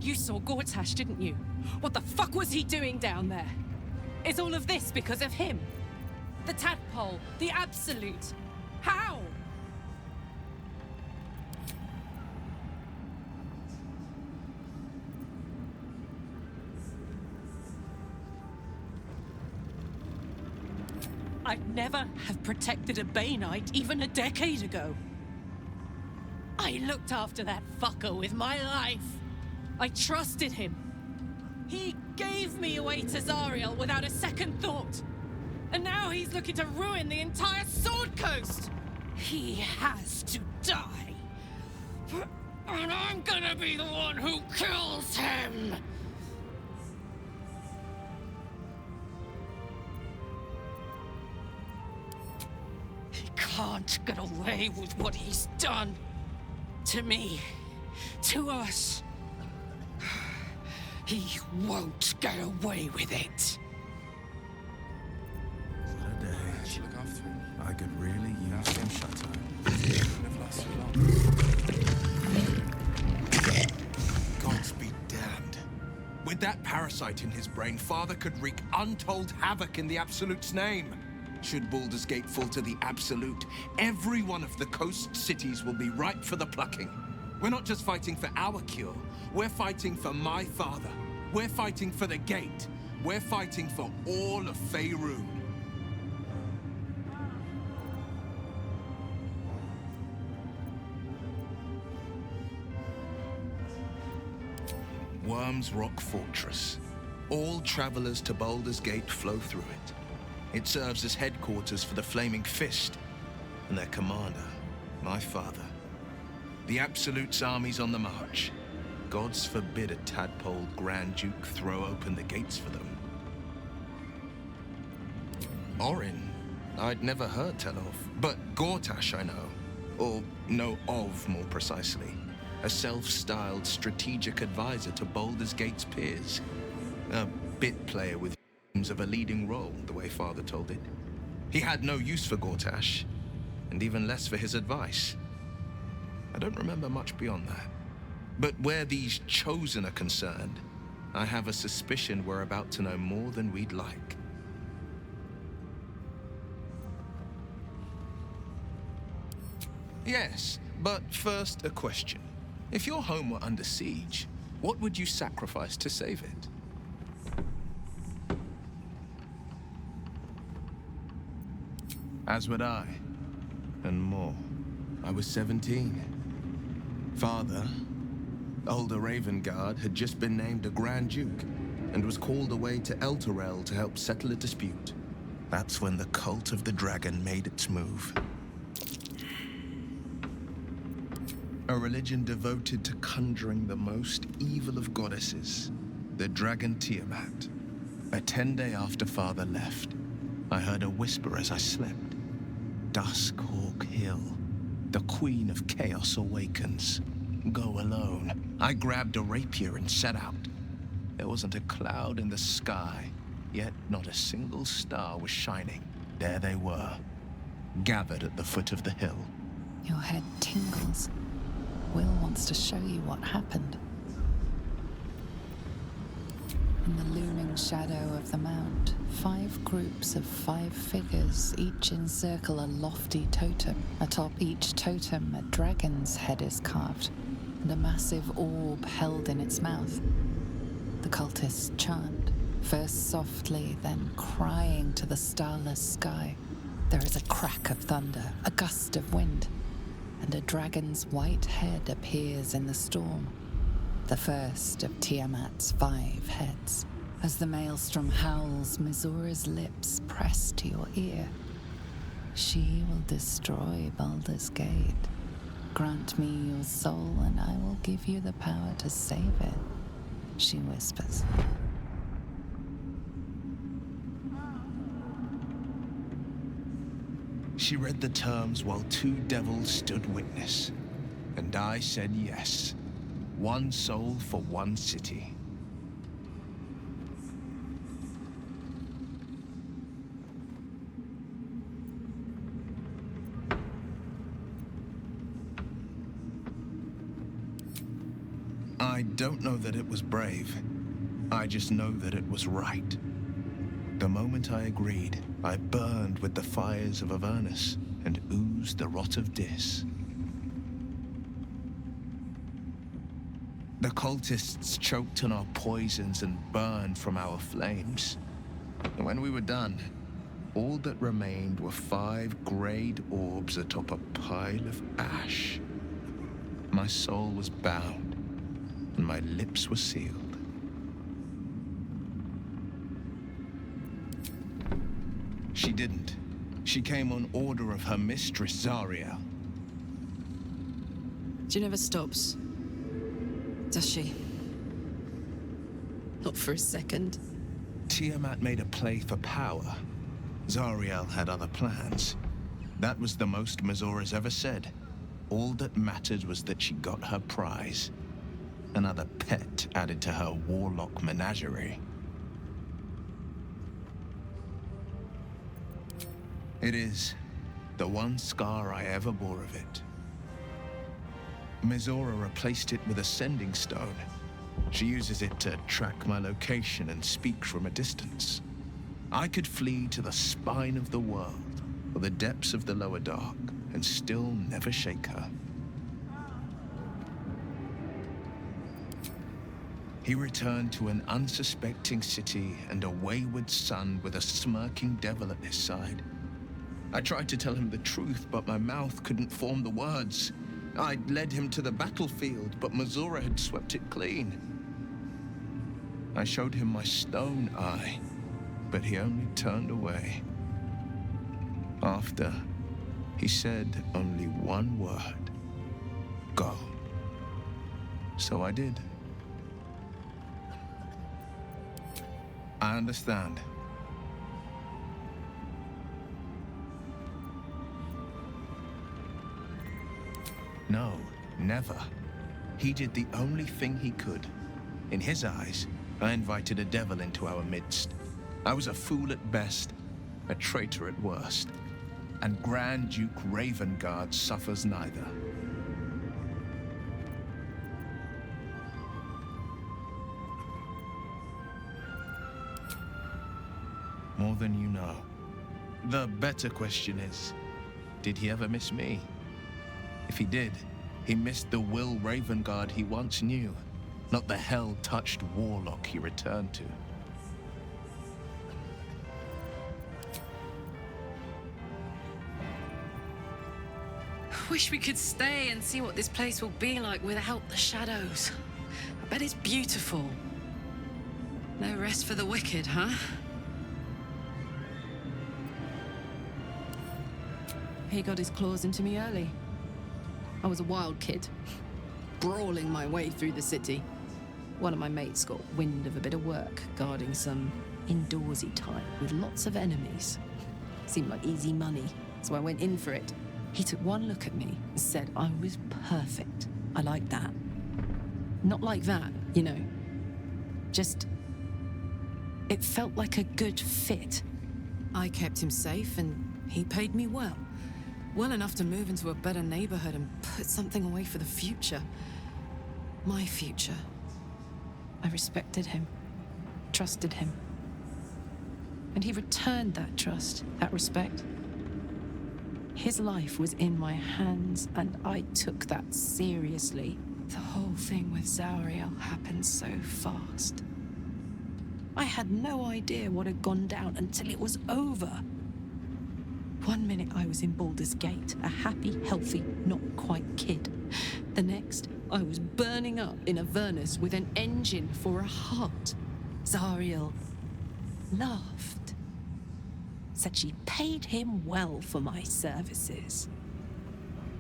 You saw Gortash, didn't you? What the fuck was he doing down there? Is all of this because of him? The tadpole, the absolute. How? I'd never have protected a Bay Knight even a decade ago. I looked after that fucker with my life. I trusted him. He gave me away to Zariel without a second thought. And now he's looking to ruin the entire Sword Coast. He has to die. And I'm gonna be the one who kills him. He can't get away with what he's done. To me. To us. He won't get away with it. What a day. Should look after him. I could really use some shutdown. Wouldn't have lasted long. Gods be damned. With that parasite in his brain, Father could wreak untold havoc in the Absolute's name. Should Baldur's Gate fall to the Absolute, every one of the coast cities will be ripe for the plucking. We're not just fighting for our cure, we're fighting for my father. We're fighting for the Gate. We're fighting for all of Faerun. Worm's Rock Fortress. All travelers to Baldur's Gate flow through it. It serves as headquarters for the Flaming Fist and their commander, my father. The Absolute's army's on the march. Gods forbid a tadpole Grand Duke throw open the gates for them. Orin, I'd never heard tell of, but Gortash I know. Or know of, more precisely. A self-styled strategic advisor to Baldur's Gate's peers. A bit player with of a leading role, the way Father told it. He had no use for Gortash, and even less for his advice. I don't remember much beyond that. But where these chosen are concerned, I have a suspicion we're about to know more than we'd like. Yes, but first a question. If your home were under siege, what would you sacrifice to save it? As would I, and more. I was 17. Father, older Ravengard, had just been named a Grand Duke and was called away to Elturel to help settle a dispute. That's when the cult of the dragon made its move. A religion devoted to conjuring the most evil of goddesses, the dragon Tiamat. A 10-day after Father left, I heard a whisper as I slept. Duskhawk Hill. The Queen of Chaos awakens. Go alone. I grabbed a rapier and set out. There wasn't a cloud in the sky, yet not a single star was shining. There they were, gathered at the foot of the hill. Your head tingles. Wyll wants to show you what happened. In the looming shadow of the mount, 5 groups of 5 figures each encircle a lofty totem. Atop each totem, a dragon's head is carved, and a massive orb held in its mouth. The cultists chant, first softly, then crying to the starless sky. There is a crack of thunder, a gust of wind, and a dragon's white head appears in the storm. The first of Tiamat's 5 heads. As the maelstrom howls, Mizura's lips press to your ear. She will destroy Baldur's Gate. Grant me your soul, and I will give you the power to save it, she whispers. She read the terms while 2 devils stood witness, and I said yes. 1 soul for 1 city. I don't know that it was brave. I just know that it was right. The moment I agreed, I burned with the fires of Avernus and oozed the rot of Dis. The cultists choked on our poisons and burned from our flames. And when we were done, all that remained were 5 greyed orbs atop a pile of ash. My soul was bound, and my lips were sealed. She didn't. She came on order of her mistress, Zariel. She never stops, does she? Not for a second. Tiamat made a play for power. Zariel had other plans. That was the most Mazora's ever said. All that mattered was that she got her prize. Another pet added to her warlock menagerie. It is the one scar I ever bore of it. Mizora replaced it with a sending stone. She uses it to track my location and speak from a distance. I could flee to the spine of the world, or the depths of the lower dark, and still never shake her. He returned to an unsuspecting city and a wayward son with a smirking devil at his side. I tried to tell him the truth, but my mouth couldn't form the words. I'd led him to the battlefield, but Mizora had swept it clean. I showed him my stone eye, but he only turned away. After, he said only one word: go. So I did. I understand. No, never. He did the only thing he could. In his eyes, I invited a devil into our midst. I was a fool at best, a traitor at worst. And Grand Duke Ravengard suffers neither. More than you know. The better question is, did he ever miss me? If he did, he missed the Wyll Ravengard he once knew, not the hell-touched warlock he returned to. Wish we could stay and see what this place will be like without the shadows. I bet it's beautiful. No rest for the wicked, huh? He got his claws into me early. I was a wild kid, brawling my way through the city. One of my mates got wind of a bit of work guarding some indoorsy type with lots of enemies. Seemed like easy money, so I went in for it. He took one look at me and said I was perfect. I like that. Not like that, you know. Just, it felt like a good fit. I kept him safe and he paid me well. Well enough to move into a better neighborhood and put something away for the future. My future. I respected him, trusted him. And he returned that trust, that respect. His life was in my hands, and I took that seriously. The whole thing with Zariel happened so fast. I had no idea what had gone down until it was over. One minute I was in Baldur's Gate, a happy, healthy, not quite kid. The next, I was burning up in Avernus with an engine for a heart. Zariel laughed. Said she paid him well for my services.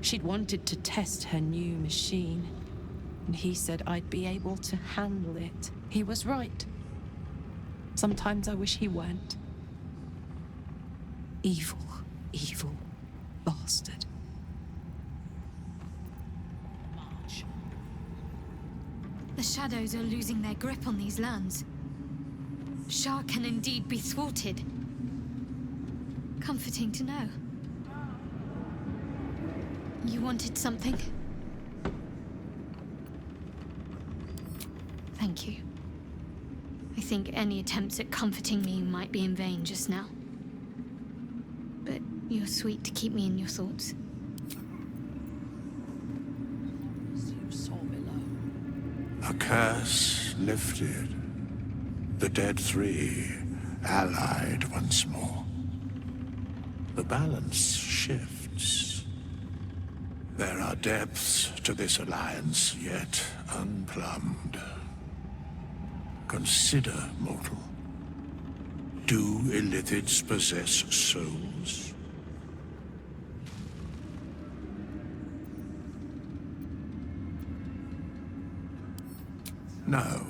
She'd wanted to test her new machine, and he said I'd be able to handle it. He was right. Sometimes I wish he weren't. Evil, evil bastard. The shadows are losing their grip on these lands. Shah can indeed be thwarted. Comforting to know. You wanted something? Thank you. I think any attempts at comforting me might be in vain just now. But you're sweet to keep me in your thoughts. You saw below. A curse lifted. The dead three allied once more. The balance shifts. There are depths to this alliance yet unplumbed. Consider, mortal. Do illithids possess souls? No.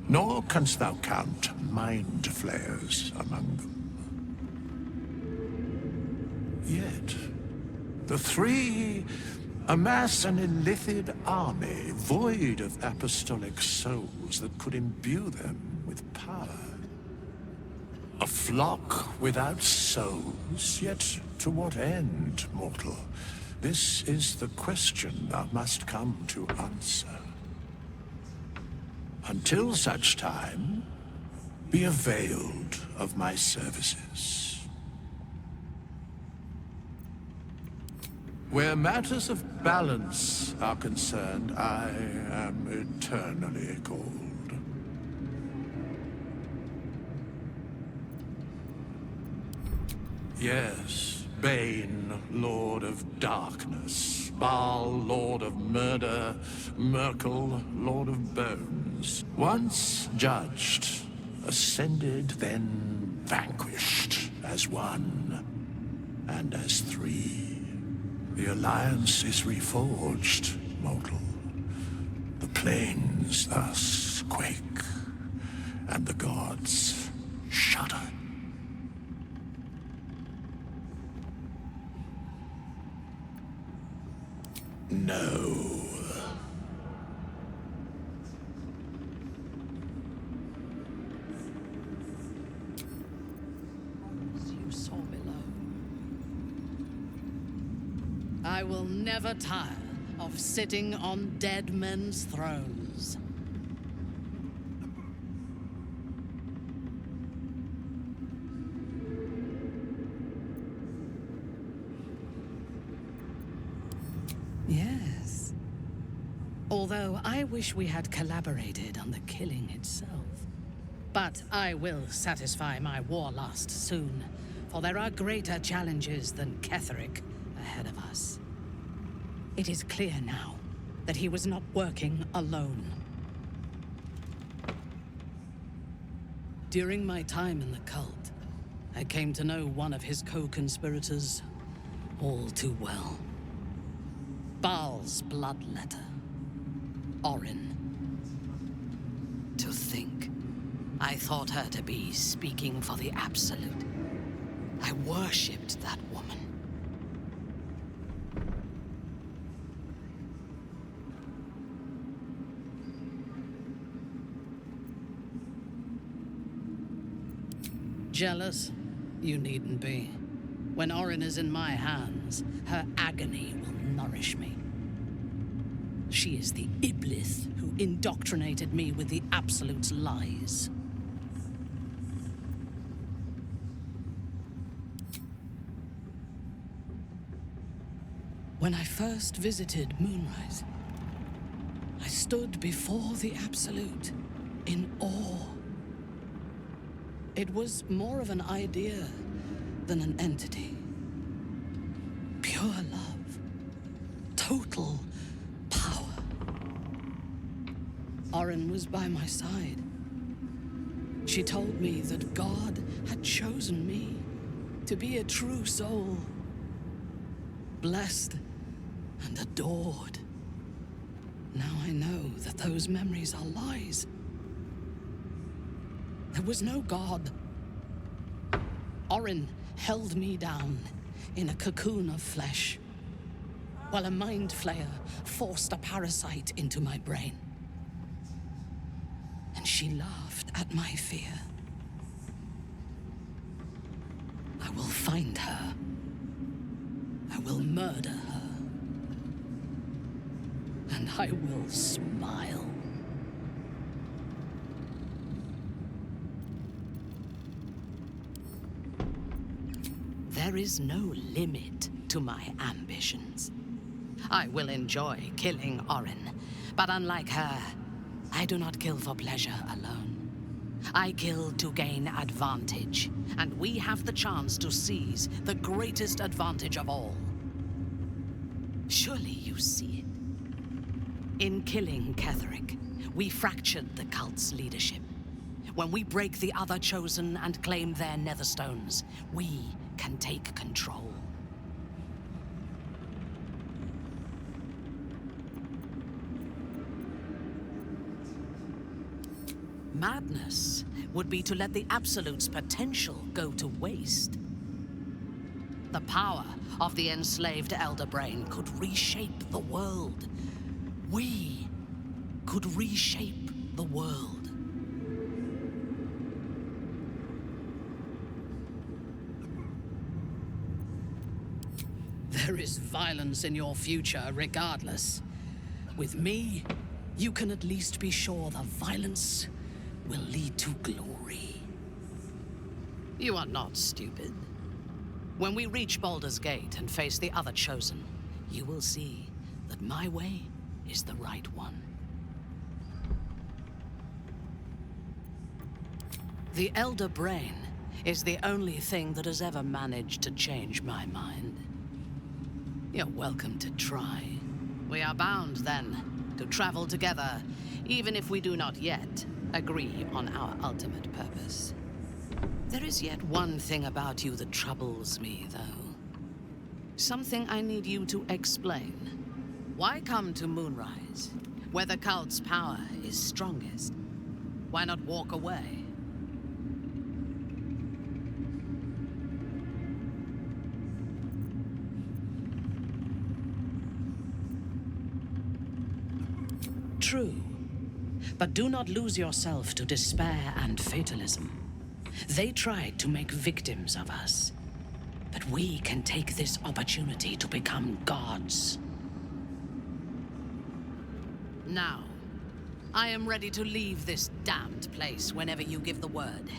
Nor canst thou count mind flayers among them. Yet, the three amass an illithid army void of apostolic souls that could imbue them with power. A flock without souls, yet to what end, mortal? This is the question thou must come to answer. Until such time, be availed of my services. Where matters of balance are concerned, I am eternally cold. Yes, Bane, Lord of Darkness, Baal, Lord of Murder, Merkel, Lord of Bones. Once judged, ascended, then vanquished as one, and as three. The Alliance is reforged, mortal. The plains thus quake, and the gods shudder. No. You saw below. I will never tire of sitting on dead men's thrones. Yes. Although I wish we had collaborated on the killing itself. But I will satisfy my warlust soon, for there are greater challenges than Ketheric ahead of us. It is clear now that he was not working alone. During my time in the cult, I came to know one of his co-conspirators all too well. Baal's bloodletter, Orin. To think, I thought her to be speaking for the Absolute. I worshipped that woman. Jealous? You needn't be. When Orin is in my hands, her agony will nourish me. She is the Iblis who indoctrinated me with the Absolute's lies. When I first visited Moonrise, I stood before the Absolute in awe. It was more of an idea than an entity. Pure love. Total power. Orin was by my side. She told me that God had chosen me to be a true soul. Blessed and adored. Now I know that those memories are lies. There was no God. Orin held me down in a cocoon of flesh, while a mind flayer forced a parasite into my brain. And she laughed at my fear. I will find her. I will murder her. And I will smile. There is no limit to my ambitions. I will enjoy killing Orin, but unlike her, I do not kill for pleasure alone. I kill to gain advantage, and we have the chance to seize the greatest advantage of all. Surely you see it. In killing Ketheric, we fractured the cult's leadership. When we break the other Chosen and claim their netherstones, we can take control. Madness would be to let the Absolute's potential go to waste. The power of the enslaved Elder Brain could reshape the world. We could reshape the world. There is violence in your future regardless. With me, you can at least be sure the violence will lead to glory. You are not stupid. When we reach Baldur's Gate and face the other Chosen, you will see that my way is the right one. The Elder Brain is the only thing that has ever managed to change my mind. You're welcome to try. We are bound, then, to travel together, even if we do not yet agree on our ultimate purpose. There is yet one thing about you that troubles me, though. Something I need you to explain. Why come to Moonrise, where the cult's power is strongest? Why not walk away? True. But do not lose yourself to despair and fatalism. They tried to make victims of us. But we can take this opportunity to become gods. Now, I am ready to leave this damned place whenever you give the word.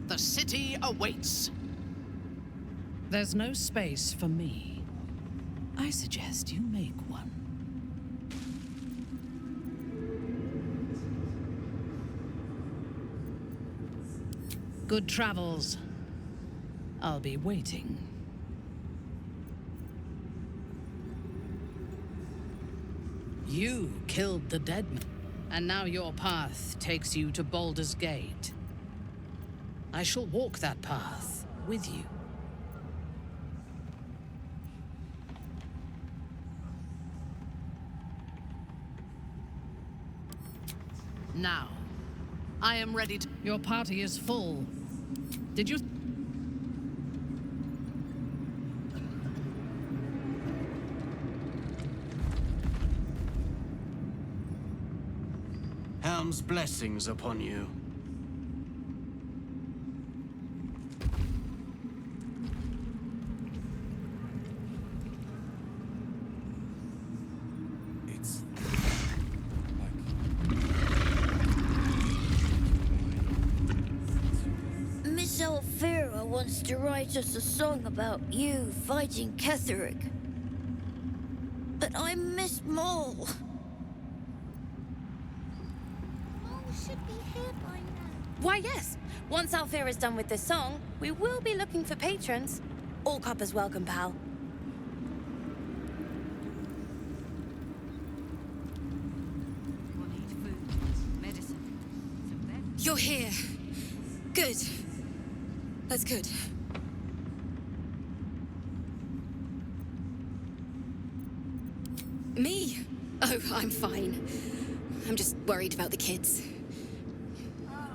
The city awaits. There's no space for me. I suggest you make one. Good travels. I'll be waiting. You killed the dead man, and now your path takes you to Baldur's Gate. I shall walk that path with you. Now, I am ready to... Your party is full. Did you... Helm's blessings upon you. It's Miss Alfira wants to write us a song about you fighting Ketheric. But I miss Maul. Should be here by now. Why, yes. Once Alfira is done with this song, we will be looking for patrons. All coppers welcome, pal. We'll need food, medicine, some bed. You're here. Good. That's good. Me? Oh, I'm fine. I'm just worried about the kids.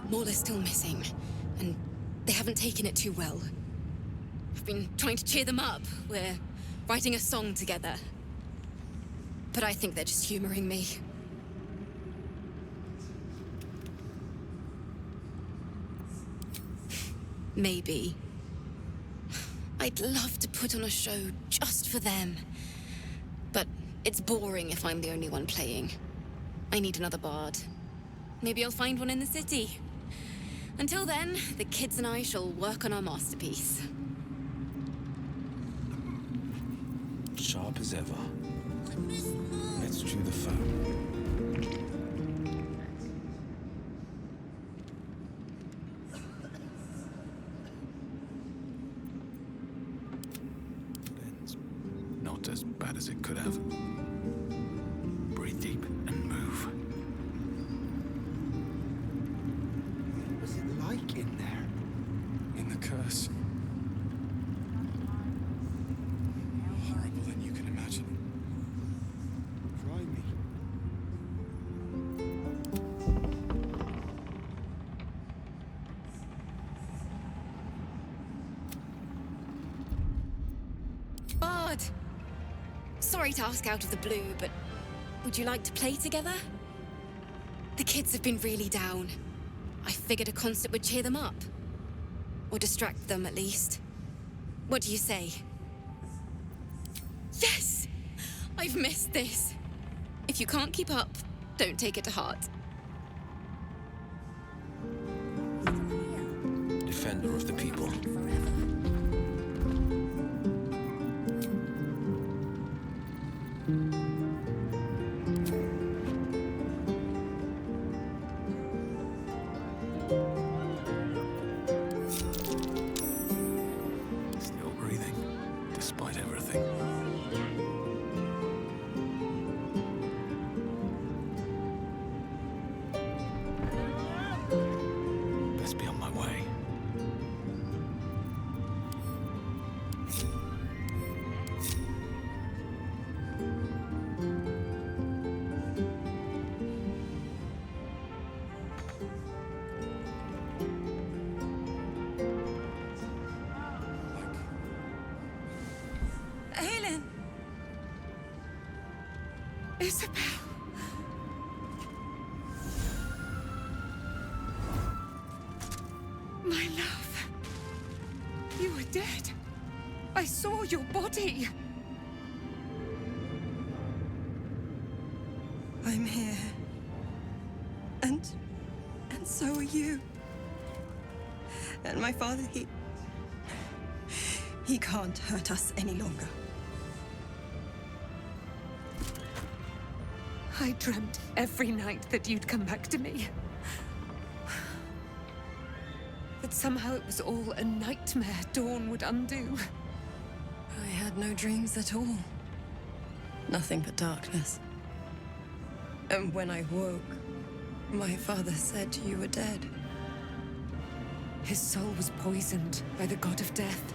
Maul is still missing, and they haven't taken it too well. I've been trying to cheer them up. We're writing a song together. But I think they're just humoring me. Maybe. I'd love to put on a show just for them. But it's boring if I'm the only one playing. I need another bard. Maybe I'll find one in the city. Until then, the kids and I shall work on our masterpiece. sharp as ever. Let's chew the phone. Not as bad as it could have. Breathe deep and move. What's it like in there? In the curse. More horrible than you can imagine. Try me. Bard! Sorry to ask out of the blue, but would you like to play together? The kids have been really down. I figured a concert would cheer them up. Or distract them, at least. What do you say? Yes! I've missed this. If you can't keep up, don't take it to heart. Defender of the people. Still breathing, despite everything. Best be on my way. Aylin! Isobel! My love. You were dead. I saw your body. I'm here. And so are you. And my father, he can't hurt us any longer. I dreamt every night that you'd come back to me. That somehow it was all a nightmare Dawn would undo. I had no dreams at all. Nothing but darkness. And when I woke, my father said you were dead. His soul was poisoned by the god of death.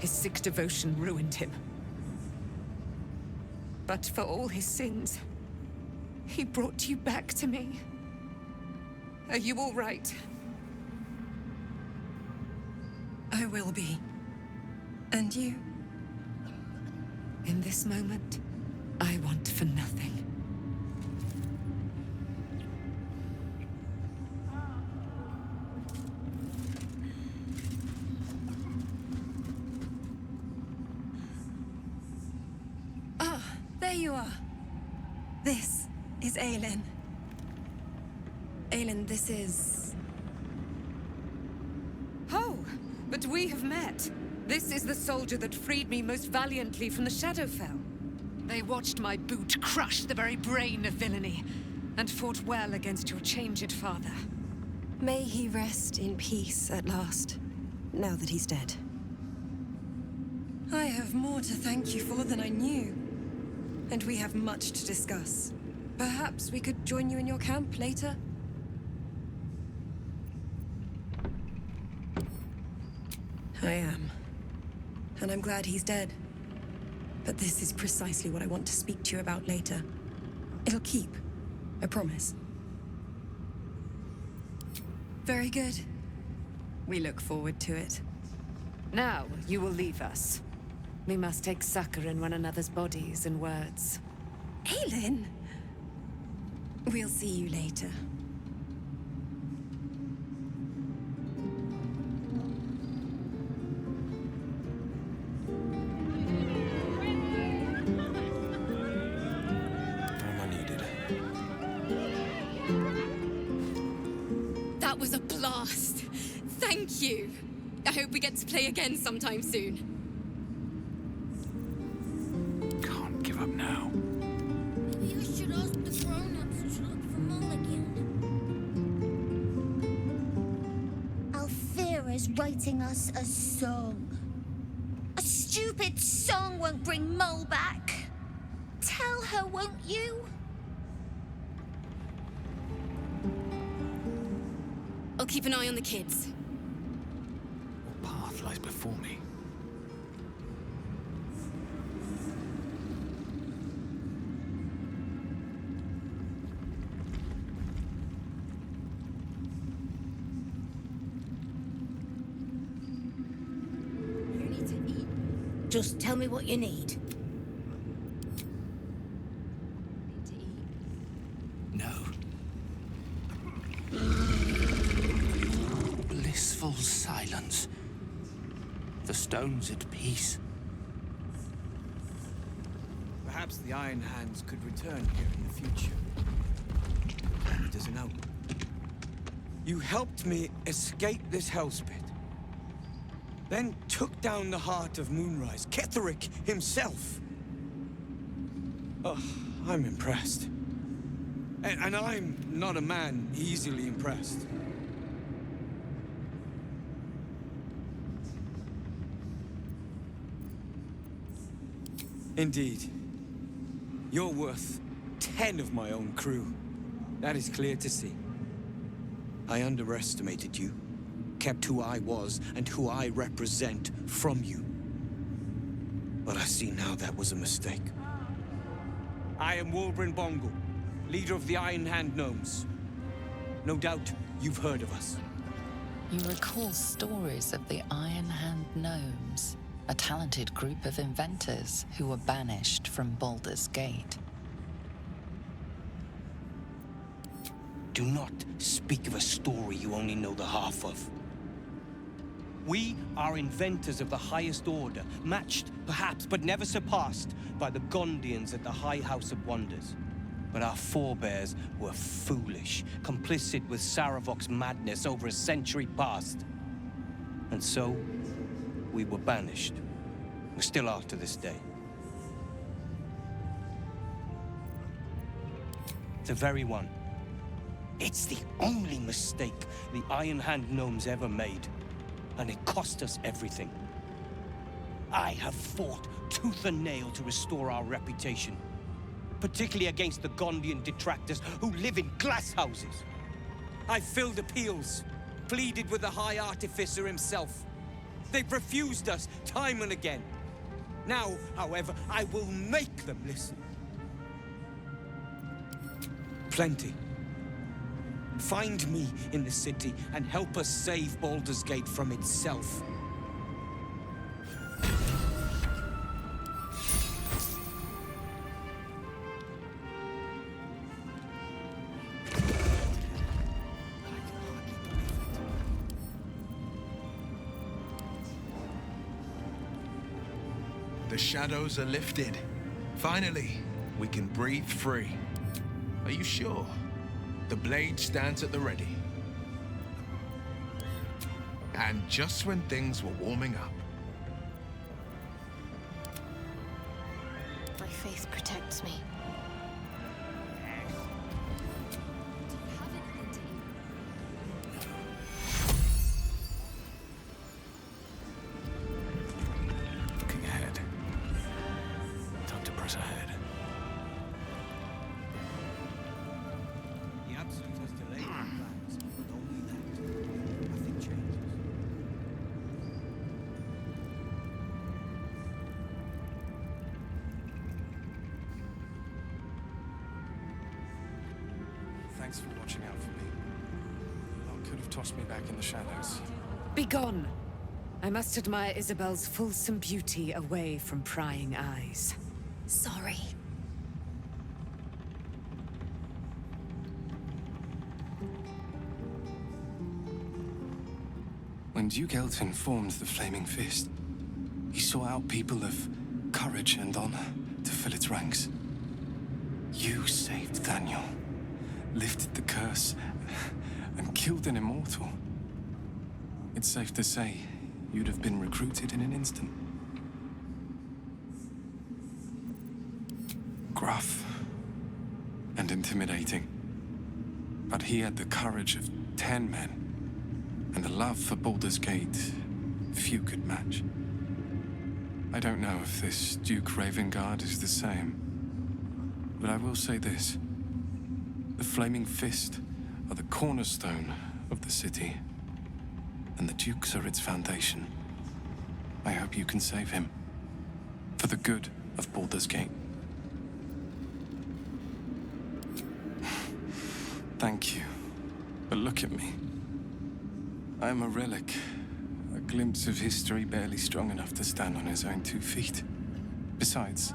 His sick devotion ruined him. But for all his sins, he brought you back to me. Are you all right? I will be. And you? In this moment, I want for nothing. Ah, there you are. This is Aylin. Aylin, this is... Oh, but we have met. This is the soldier that freed me most valiantly from the Shadowfell. They watched my boot crush the very brain of villainy, and fought well against your changed father. May he rest in peace at last, now that he's dead. I have more to thank you for than I knew. And we have much to discuss. Perhaps we could join you in your camp later? I am. And I'm glad he's dead. But this is precisely what I want to speak to you about later. It'll keep. I promise. Very good. We look forward to it. Now, you will leave us. We must take succor in one another's bodies and words. Aylin! We'll see you later. Am I needed? That was a blast! Thank you! I hope we get to play again sometime soon. writing us a song. A stupid song won't bring Mole back. Tell her, won't you? I'll keep an eye on the kids. What path lies before me? You need to eat. Just tell me what you need. No. Blissful silence. The stone's at peace. Perhaps the Iron Hands could return here in the future. Who doesn't know? You helped me escape this hellspit. Then took down the heart of Moonrise, Ketheric himself. Oh, I'm impressed. And I'm not a man easily impressed. Indeed. You're worth 10 of my own crew. That is clear to see. I underestimated you, kept who I was and who I represent from you. But I see now that was a mistake. I am Wulbren Bongle, leader of the Iron Hand Gnomes. No doubt you've heard of us. You recall stories of the Iron Hand Gnomes, a talented group of inventors who were banished from Baldur's Gate. Do not speak of a story you only know the half of. We are inventors of the highest order, matched, perhaps, but never surpassed by the Gondians at the High House of Wonders. But our forebears were foolish, complicit with Saravok's madness over a century past. And so, we were banished. We still are to this day. The very one. It's the only mistake the Iron Hand Gnomes ever made. And it cost us everything. I have fought tooth and nail to restore our reputation. Particularly against the Gondian detractors who live in glass houses. I filled appeals, pleaded with the High Artificer himself. They've refused us time and again. Now, however, I will make them listen. Plenty. Find me in the city and help us save Baldur's Gate from itself. The shadows are lifted. Finally, we can breathe free. Are you sure? The blade stands at the ready. And just when things were warming up. My faith protects me. Looking ahead. Time to press ahead. The Absolute has delayed our plans, but only that. Nothing changes. Thanks for watching out for me. That could have tossed me back in the shadows. Begone! I must admire Isobel's fulsome beauty away from prying eyes. Sorry. When Duke Elton formed the Flaming Fist, he sought out people of courage and honor to fill its ranks. You saved Thaniel, lifted the curse, and killed an immortal. It's safe to say you'd have been recruited in an instant. Gruff and intimidating, but he had the courage of 10 men And the love for Baldur's Gate, few could match. I don't know if this Duke Ravengard is the same, but I will say this. The Flaming Fist are the cornerstone of the city, and the Dukes are its foundation. I hope you can save him, for the good of Baldur's Gate. Thank you, but look at me. I am a relic, a glimpse of history barely strong enough to stand on his own 2 feet. Besides,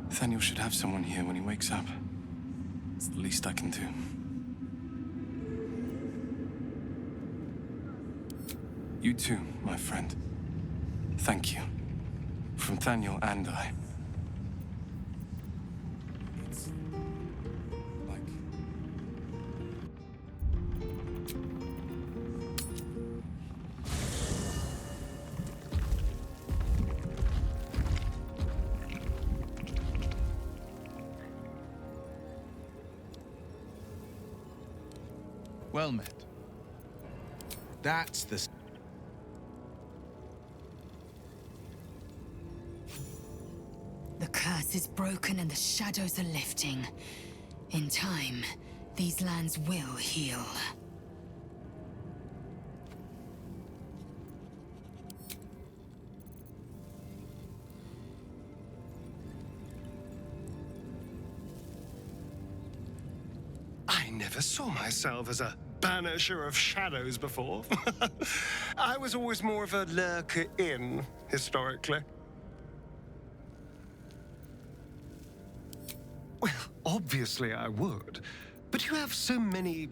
Thaniel should have someone here when he wakes up. It's the least I can do. You too, my friend. Thank you. From Thaniel and I. Well met. That's the... The curse is broken and the shadows are lifting. In time, these lands will heal. I never saw myself as a banisher of shadows before. I was always more of a lurker-in, historically. Well, obviously I would. But you have so many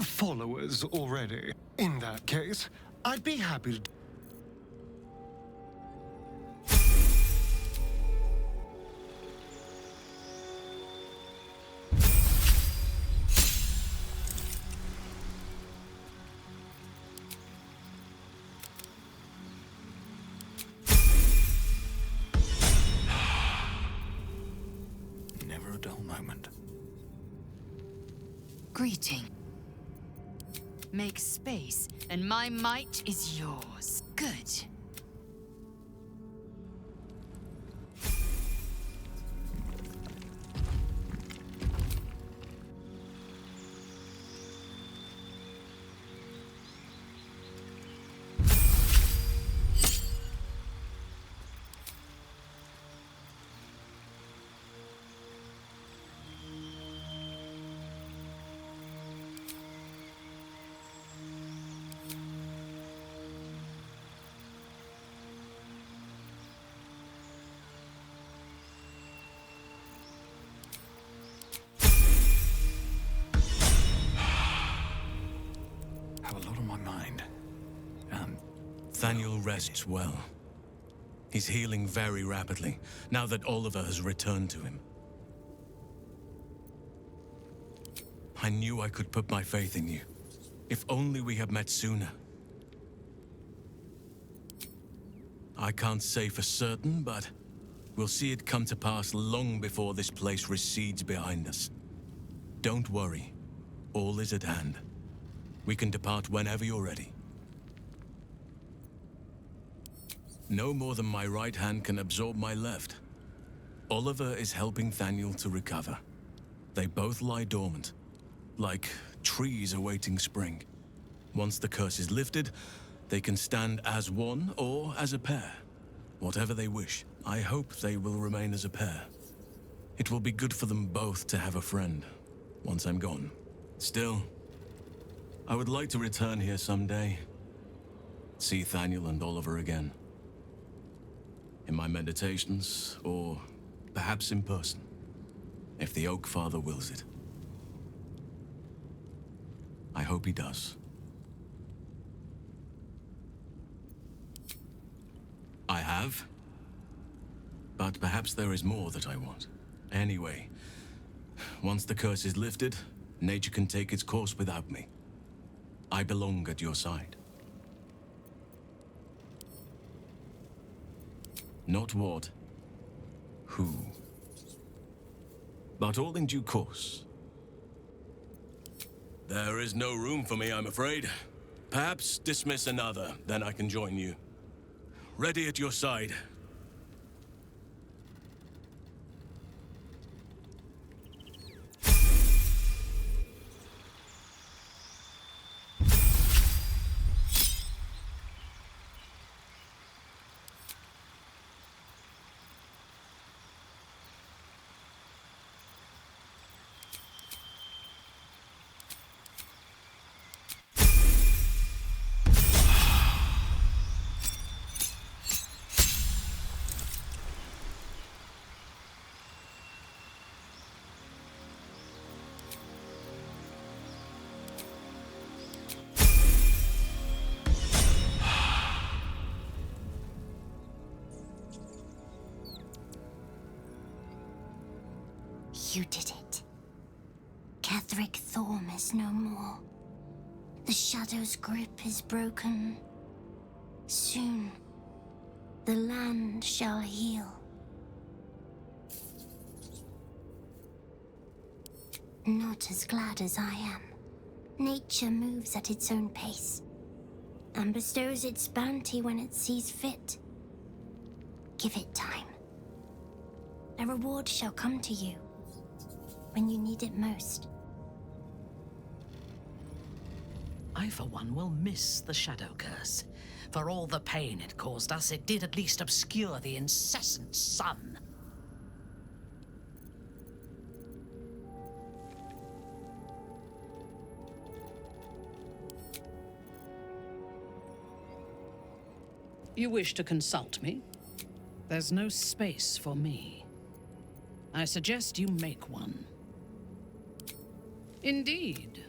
followers already. In that case, I'd be happy to... Greeting. Make space, and my might is yours. Good. Thaniel rests well. He's healing very rapidly, now that Oliver has returned to him. I knew I could put my faith in you. If only we had met sooner. I can't say for certain, but we'll see it come to pass long before this place recedes behind us. Don't worry. All is at hand. We can depart whenever you're ready. No more than my right hand can absorb my left. Oliver is helping Thaniel to recover. They both lie dormant, like trees awaiting spring. Once the curse is lifted, they can stand as one or as a pair. Whatever they wish, I hope they will remain as a pair. It will be good for them both to have a friend, once I'm gone. Still, I would like to return here someday. See Thaniel and Oliver again. In my meditations, or perhaps in person, if the Oak Father wills it. I hope he does. I have, but perhaps there is more that I want. Anyway, once the curse is lifted, nature can take its course without me. I belong at your side. Not what, who, but all in due course. There is no room for me, I'm afraid. Perhaps dismiss another, then I can join you. Ready at your side. You did it. Catherick Thorm is no more. The Shadow's grip is broken. Soon, the land shall heal. Not as glad as I am. Nature moves at its own pace, and bestows its bounty when it sees fit. Give it time. A reward shall come to you when you need it most. I, for one, will miss the Shadow Curse. For all the pain it caused us, it did at least obscure the incessant sun. You wish to consult me? There's no space for me. I suggest you make one. Indeed.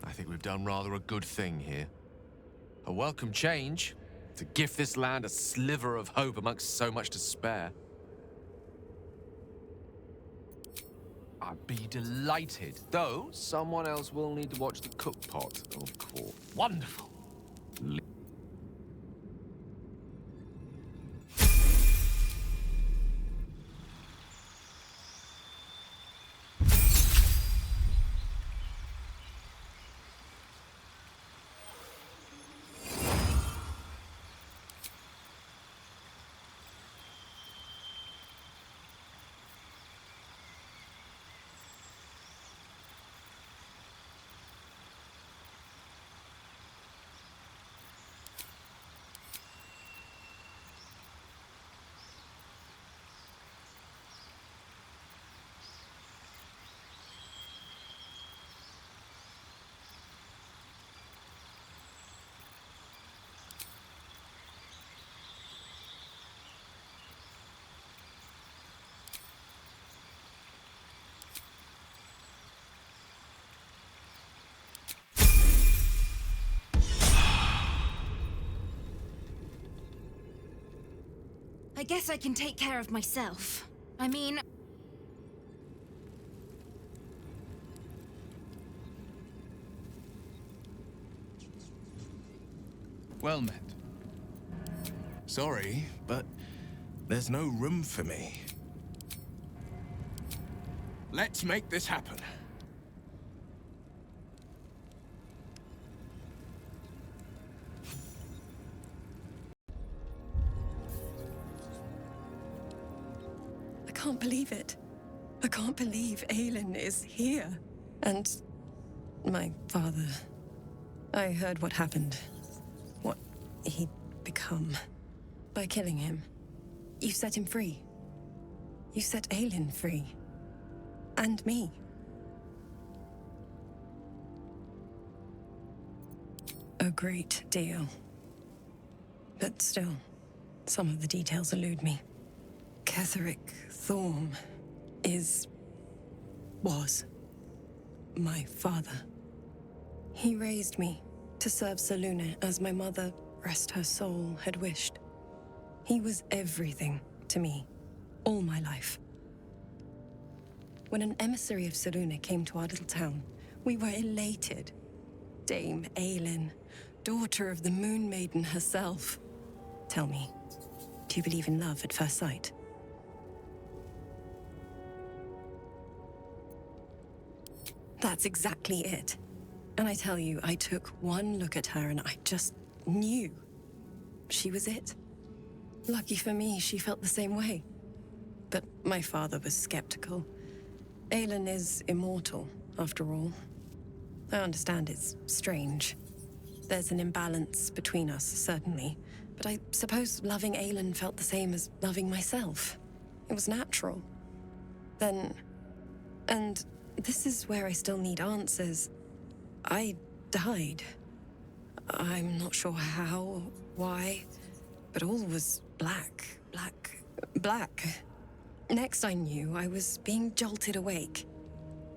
I think we've done rather a good thing here. A welcome change to gift this land a sliver of hope amongst so much despair. I'd be delighted, though someone else will need to watch the cook pot, of course. Wonderful. I guess I can take care of myself. I mean... Well met. Sorry, but there's no room for me. Let's make this happen. I can't believe it. I can't believe Aylin is here. And my father. I heard what happened. What he'd become. By killing him. You set him free. You set Aylin free. And me. A great deal. But still, some of the details elude me. Ketheric Thorm was my father. He raised me to serve Selûne as my mother, rest her soul, had wished. He was everything to me, all my life. When an emissary of Selûne came to our little town, we were elated. Dame Aylin, daughter of the Moon Maiden herself. Tell me, do you believe in love at first sight? That's exactly it. And I tell you, I took one look at her and I just knew. She was it. Lucky for me, she felt the same way. But my father was skeptical. Aylin is immortal, after all. I understand it's strange. There's an imbalance between us, certainly. But I suppose loving Aylin felt the same as loving myself. It was natural. Then... and this is where I still need answers. I died. I'm not sure how, why, but all was black. Next I knew, I was being jolted awake.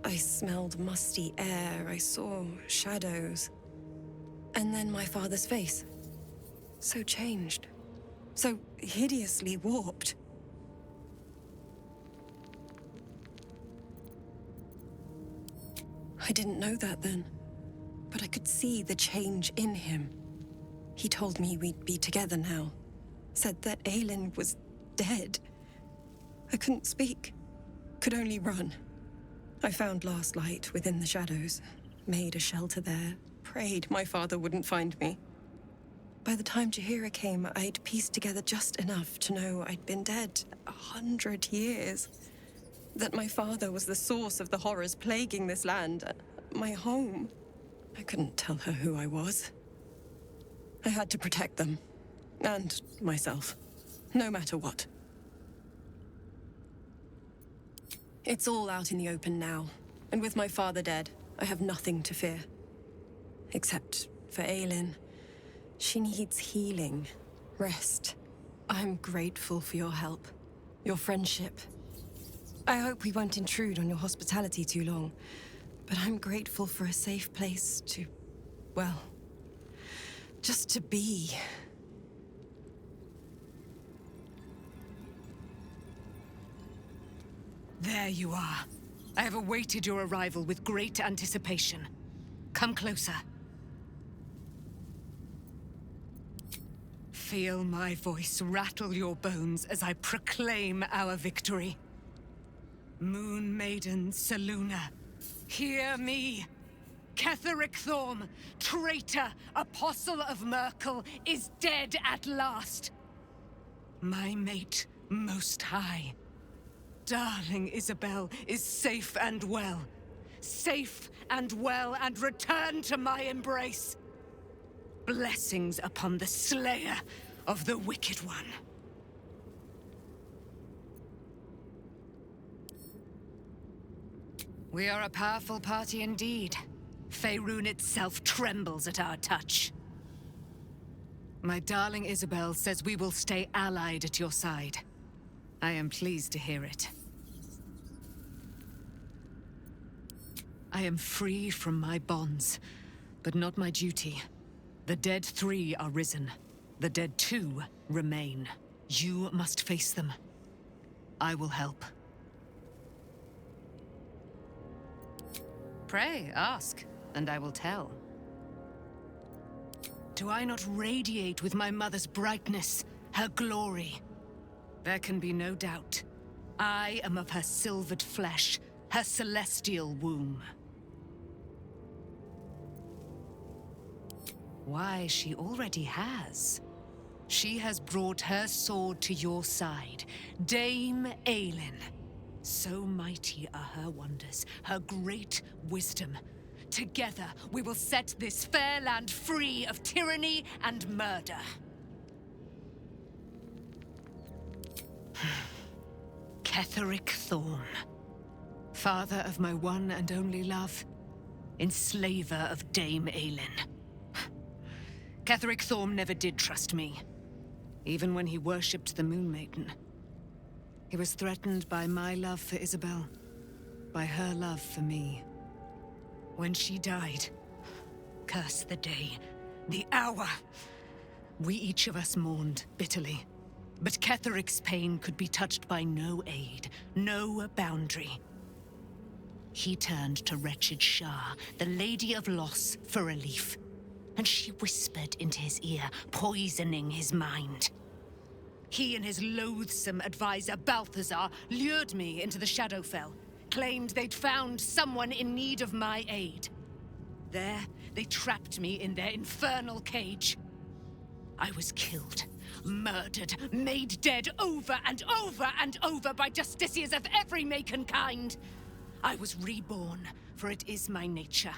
I smelled musty air, I saw shadows. And then my father's face. So changed. So hideously warped. I didn't know that then, but I could see the change in him. He told me we'd be together now. Said that Aylin was dead. I couldn't speak. Could only run. I found last light within the shadows. Made a shelter there. Prayed my father wouldn't find me. By the time Jaheira came, I'd pieced together just enough to know I'd been dead 100 years. That my father was the source of the horrors plaguing this land. My home. I couldn't tell her who I was. I had to protect them. And myself. No matter what. It's all out in the open now. And with my father dead, I have nothing to fear. Except for Aylin. She needs healing. Rest. I'm grateful for your help. Your friendship. I hope we won't intrude on your hospitality too long. But I'm grateful for a safe place to... well... just to be. There you are. I have awaited your arrival with great anticipation. Come closer. Feel my voice rattle your bones as I proclaim our victory. Moon Maiden Selûne, hear me! Ketheric Thorm, traitor, apostle of Merkel, is dead at last. My mate, Most High. Darling Isobel is safe and well. Safe and well and returned to my embrace. Blessings upon the slayer of the Wicked One. We are a powerful party indeed. Faerun itself trembles at our touch. My darling Isobel says we will stay allied at your side. I am pleased to hear it. I am free from my bonds, but not my duty. The dead 3 are risen. The dead 2 remain. You must face them. I will help. Pray, ask, and I will tell. Do I not radiate with my mother's brightness, her glory? There can be no doubt. I am of her silvered flesh, her celestial womb. Why, she already has. She has brought her sword to your side, Dame Aylin. So mighty are her wonders, her great wisdom. Together, we will set this fair land free of tyranny and murder. Ketheric Thorm, father of my one and only love, enslaver of Dame Aylin. Ketheric Thorm never did trust me, even when he worshipped the Moon Maiden. He was threatened by my love for Isobel, by her love for me. When she died, curse the day, the hour, we each of us mourned bitterly. But Ketheric's pain could be touched by no aid, no boundary. He turned to wretched Shah, the Lady of Loss, for relief. And she whispered into his ear, poisoning his mind. He and his loathsome advisor, Balthazar, lured me into the Shadowfell, claimed they'd found someone in need of my aid. There, they trapped me in their infernal cage. I was killed, murdered, made dead over and over and over by justiciars of every make and kind. I was reborn, for it is my nature.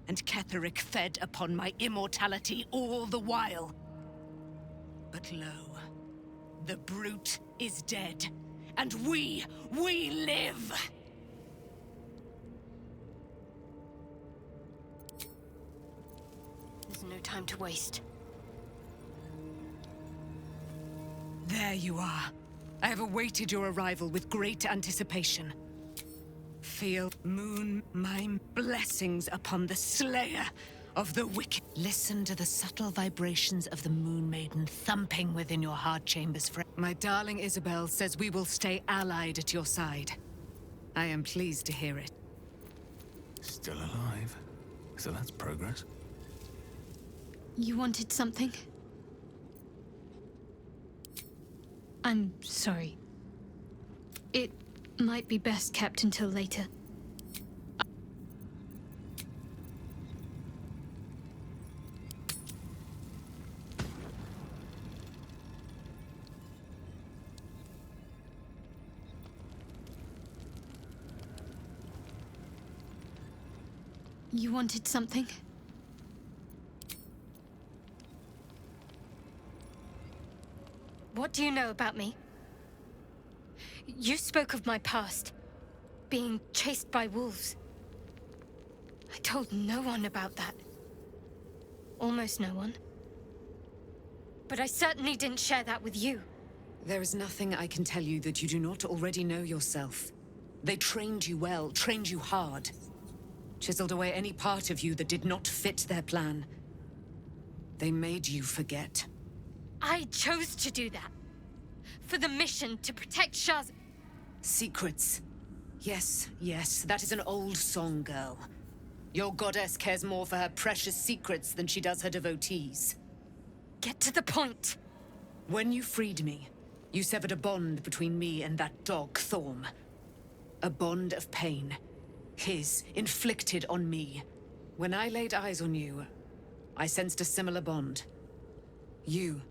And Ketheric fed upon my immortality all the while. But lo, the brute is dead, and we live! There's no time to waste. There you are. I have awaited your arrival with great anticipation. Feel, moon, my blessings upon the slayer of the wicked. Listen to the subtle vibrations of the Moon Maiden thumping within your heart chambers. My darling Isobel says we will stay allied at your side. I am pleased to hear it. Still alive. So that's progress. You wanted something? I'm sorry. It might be best kept until later. You wanted something? What do you know about me? You spoke of my past, being chased by wolves. I told no one about that. Almost no one. But I certainly didn't share that with you. There is nothing I can tell you that you do not already know yourself. They trained you well, trained you hard. Chiseled away any part of you that did not fit their plan. They made you forget. I chose to do that. For the mission to protect Shah's... Secrets. Yes, yes, that is an old song, girl. Your goddess cares more for her precious secrets than she does her devotees. Get to the point. When you freed me, you severed a bond between me and that dog, Thorm. A bond of pain. His, inflicted on me. When I laid eyes on you, I sensed a similar bond. You,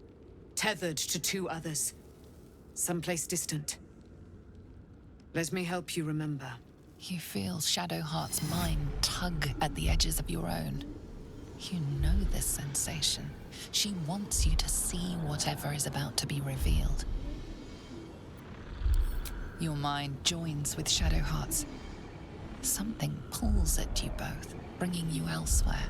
tethered to two others. Someplace distant. Let me help you remember. You feel Shadowheart's mind tug at the edges of your own. You know this sensation. She wants you to see whatever is about to be revealed. Your mind joins with Shadowheart's. Something pulls at you both, bringing you elsewhere.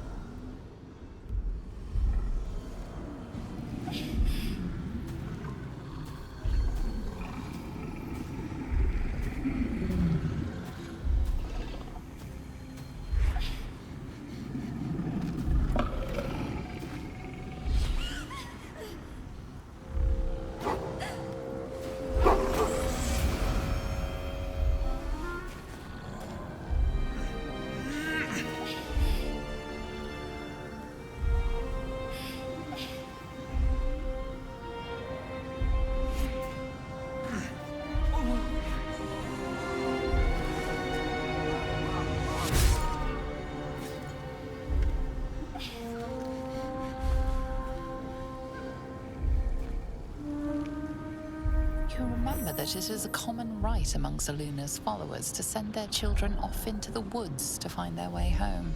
to remember that it is a common right among Saluna's followers to send their children off into the woods to find their way home.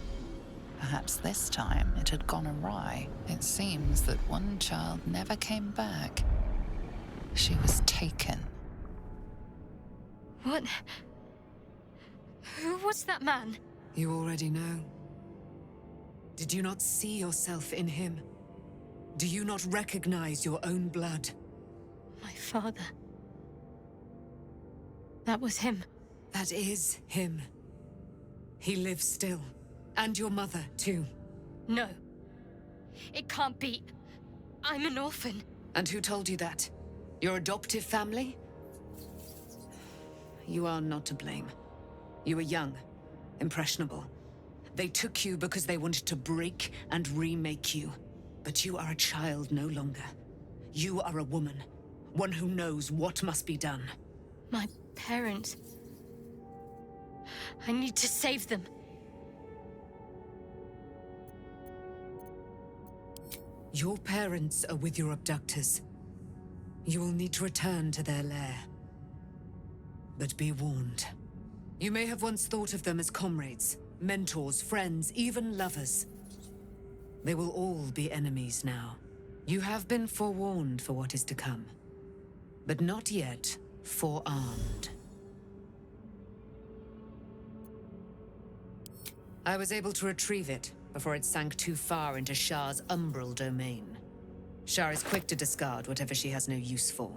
Perhaps this time it had gone awry. It seems that one child never came back. She was taken. What? Who was that man? You already know. Did you not see yourself in him? Do you not recognize your own blood? My father. That was him. That is him. He lives still. And your mother, too. No. It can't be. I'm an orphan. And who told you that? Your adoptive family? You are not to blame. You were young, impressionable. They took you because they wanted to break and remake you. But you are a child no longer. You are a woman. One who knows what must be done. My parents. I need to save them. Your parents are with your abductors. You will need to return to their lair. But be warned. You may have once thought of them as comrades, mentors, friends, even lovers. They will all be enemies now. You have been forewarned for what is to come, but not yet forearmed. I was able to retrieve it before it sank too far into Shah's umbral domain. Shah is quick to discard whatever she has no use for.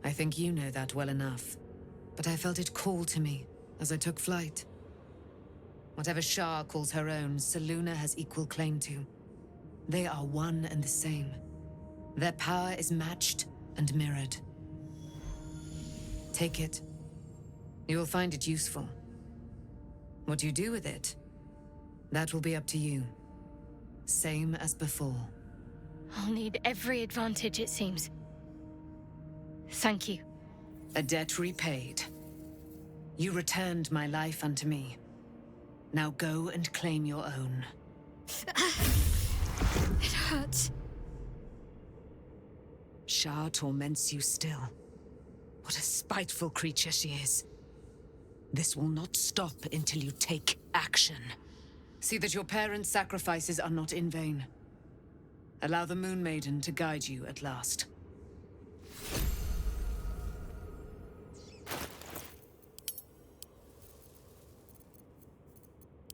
I think you know that well enough, but I felt it call to me as I took flight. Whatever Shah calls her own, Saluna has equal claim to. They are one and the same. Their power is matched and mirrored. Take it. You will find it useful. What you do with it, that will be up to you. Same as before. I'll need every advantage, it seems. Thank you. A debt repaid. You returned my life unto me. Now go and claim your own. It hurts. Shah torments you still. What a spiteful creature she is. This will not stop until you take action. See that your parents' sacrifices are not in vain. Allow the Moon Maiden to guide you at last.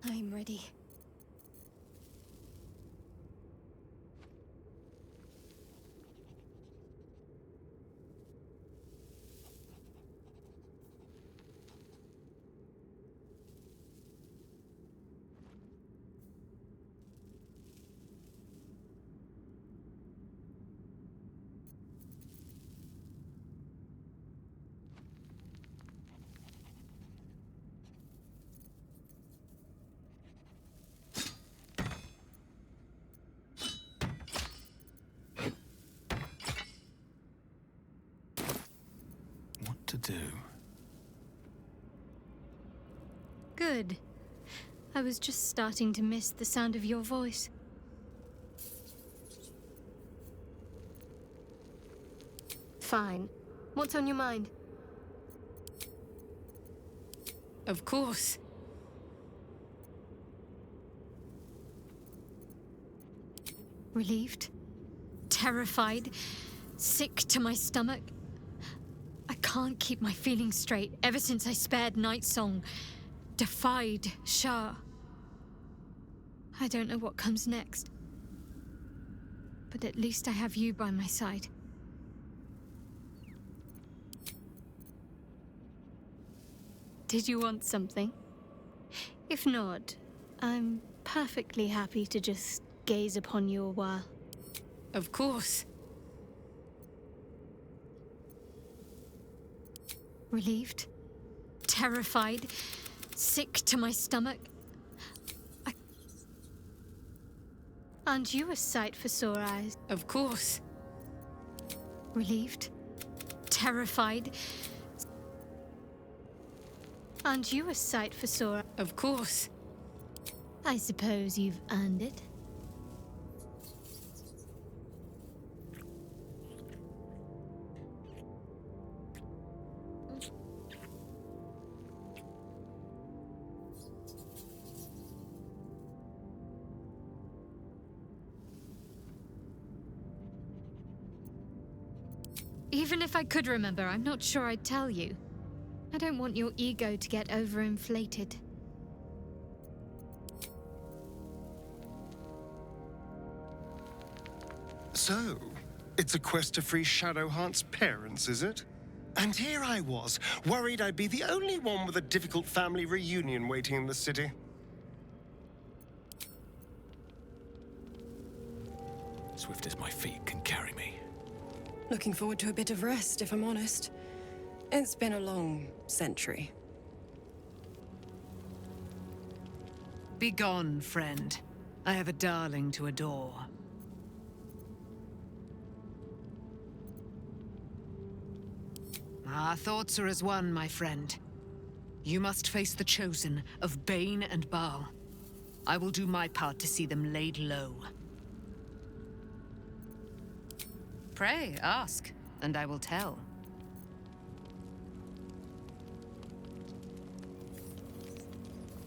I'm ready. To do. Good. I was just starting to miss the sound of your voice. Fine. What's on your mind? Of course. Relieved? Terrified? Sick to my stomach? I can't keep my feelings straight ever since I spared Night Song, defied Shah. I don't know what comes next. But at least I have you by my side. Did you want something? If not, I'm perfectly happy to just gaze upon you a while. Of course. Relieved? Terrified? Sick to my stomach? Aren't you a sight for sore eyes? Of course. Relieved? Terrified? Aren't you a sight for sore eyes? Of course. I suppose you've earned it. Even if I could remember, I'm not sure I'd tell you. I don't want your ego to get overinflated. So, it's a quest to free Shadowheart's parents, is it? And here I was, worried I'd be the only one with a difficult family reunion waiting in the city. Swift as my feet can carry me. Looking forward to a bit of rest, if I'm honest. It's been a long century. Begone, friend. I have a darling to adore. Our thoughts are as one, my friend. You must face the chosen of Bane and Baal. I will do my part to see them laid low. Pray, ask, and I will tell.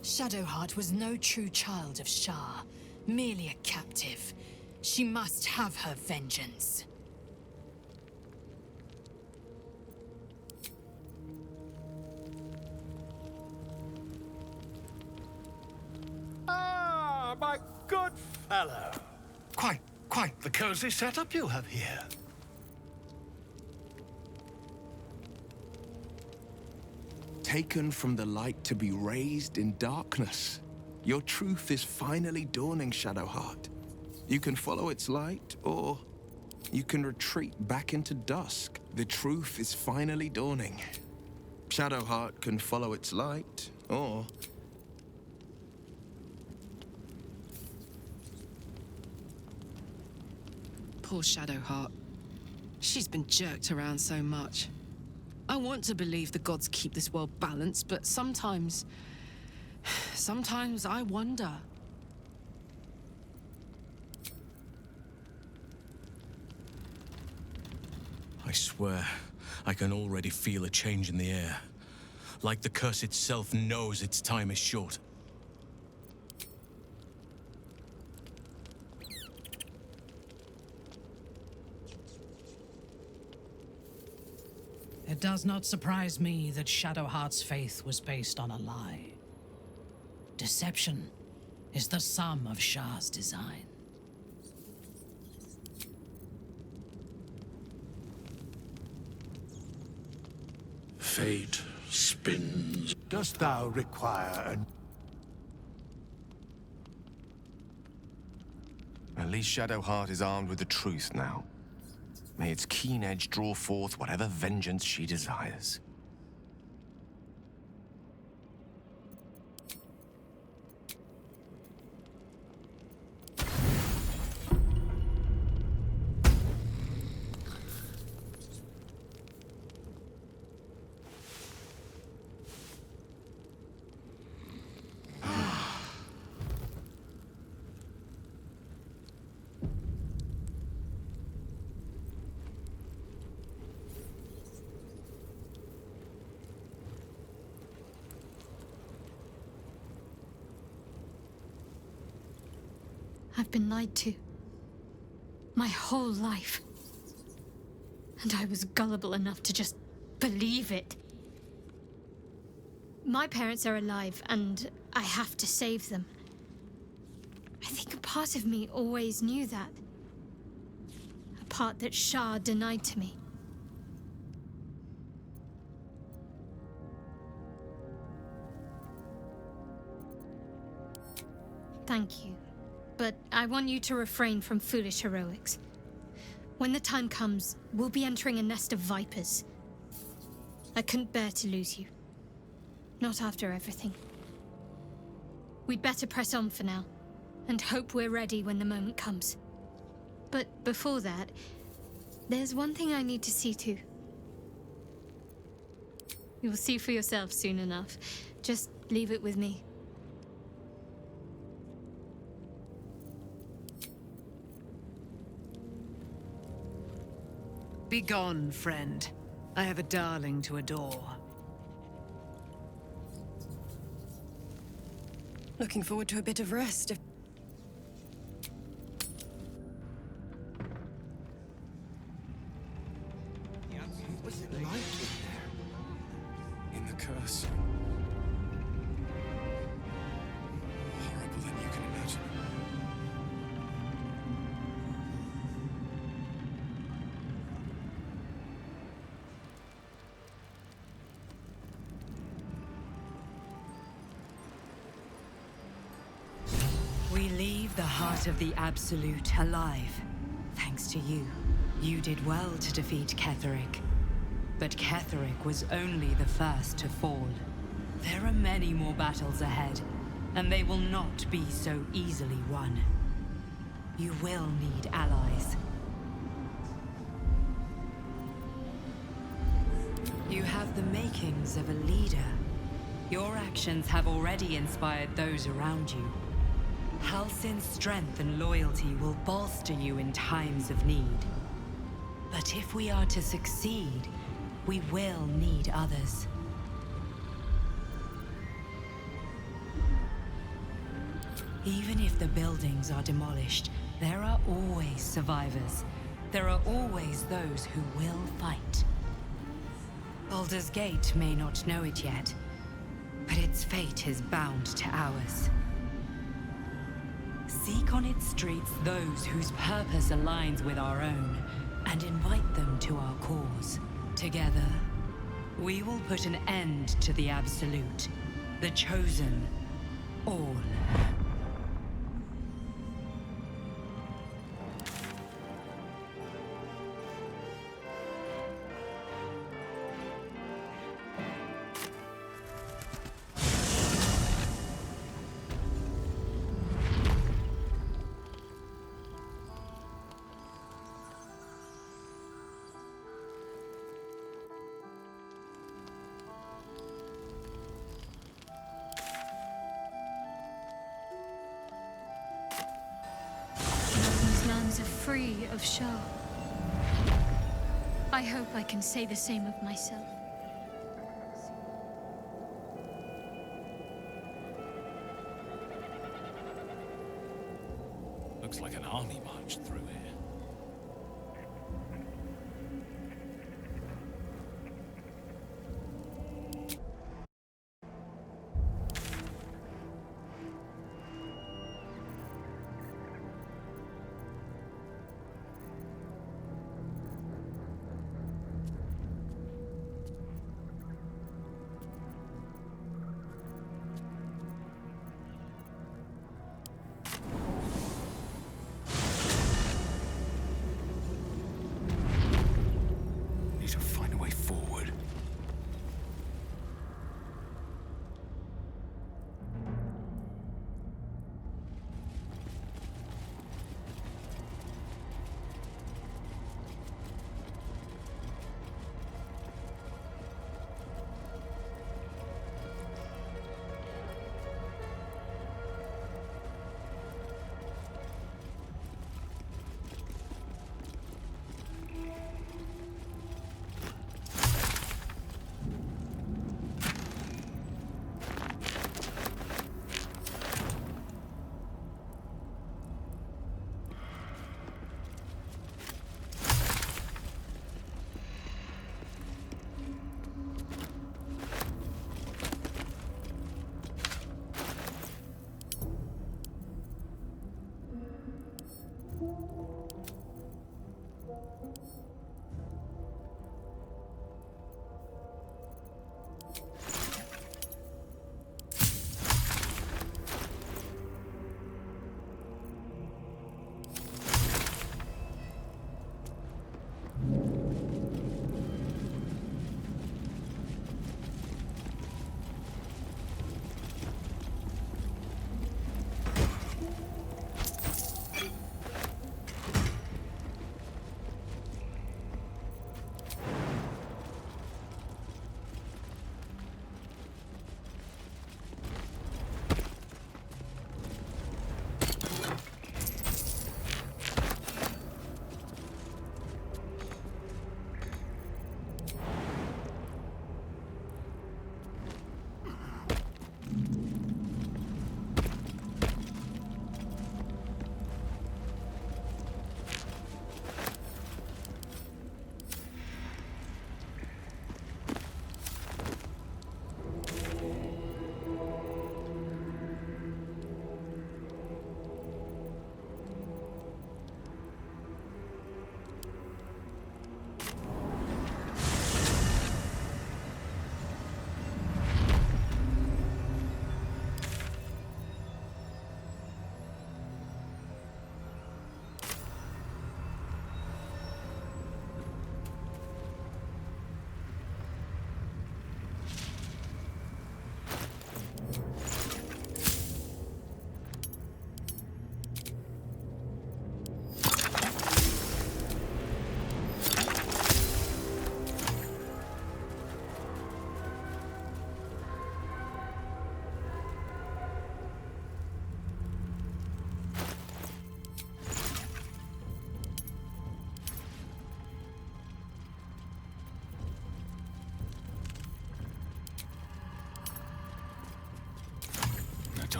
Shadowheart was no true child of Shah, merely a captive. She must have her vengeance. Ah, my good fellow. Quite the cozy setup you have here. Taken from the light to be raised in darkness. Your truth is finally dawning, Shadowheart. You can follow its light, or you can retreat back into dusk. The truth is finally dawning. Shadowheart can follow its light, or... Poor Shadowheart. She's been jerked around so much. I want to believe the gods keep this world balanced, but sometimes I wonder. I swear, I can already feel a change in the air. Like the curse itself knows its time is short. It does not surprise me that Shadowheart's faith was based on a lie. Deception is the sum of Shah's design. Fate spins. Dost thou require an... At least Shadowheart is armed with the truth now. May its keen edge draw forth whatever vengeance she desires. I've been lied to. My whole life. And I was gullible enough to just believe it. My parents are alive, and I have to save them. I think a part of me always knew that. A part that Shah denied to me. Thank you. But I want you to refrain from foolish heroics. When the time comes, we'll be entering a nest of vipers. I couldn't bear to lose you. Not after everything. We'd better press on for now, and hope we're ready when the moment comes. But before that, there's one thing I need to see to. You'll see for yourself soon enough. Just leave it with me. Begone, friend. I have a darling to adore. Looking forward to a bit of rest. worse. Horrible than you can imagine. We leave the heart of the Absolute alive. Thanks to you. You did well to defeat Ketheric. But Ketheric was only the first to fall. There are many more battles ahead, and they will not be so easily won. You will need allies. You have the makings of a leader. Your actions have already inspired those around you. Halsin's strength and loyalty will bolster you in times of need. But if we are to succeed, we will need others. Even if the buildings are demolished, there are always survivors. There are always those who will fight. Baldur's Gate may not know it yet, but its fate is bound to ours. Seek on its streets those whose purpose aligns with our own, and invite them to our cause. Together, we will put an end to the Absolute, the Chosen, all. Free of Shah. I hope I can say the same of myself. Looks like an army marched through here.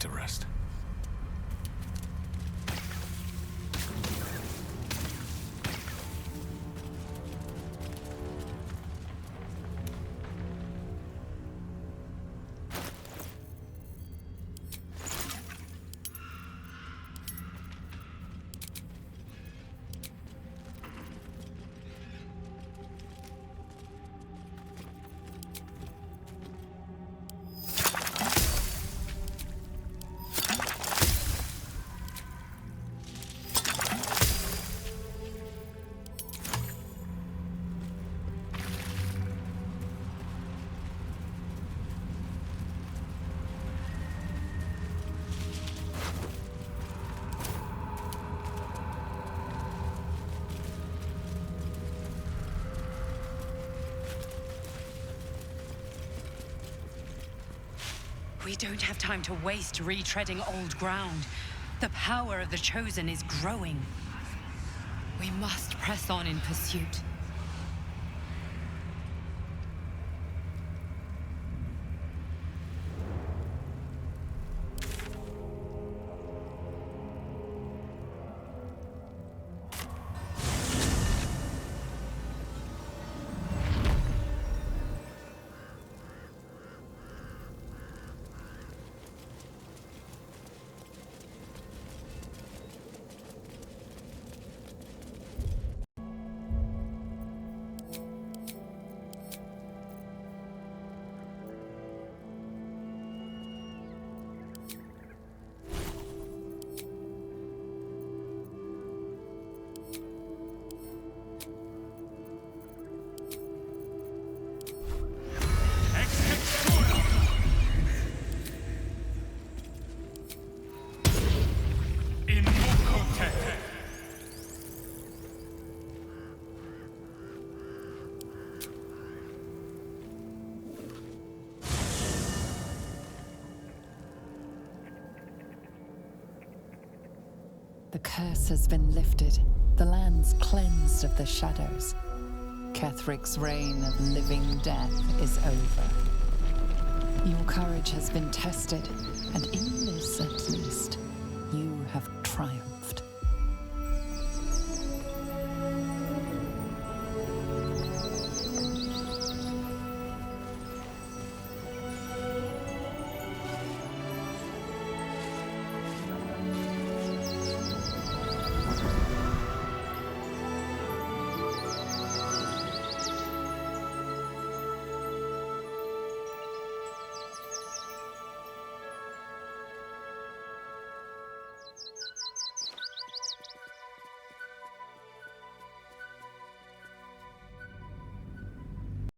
to rest. We don't have time to waste retreading old ground. The power of the Chosen is growing. We must press on in pursuit. The curse has been lifted, the land's cleansed of the shadows. Ketheric's reign of living death is over. Your courage has been tested, and in this, at least,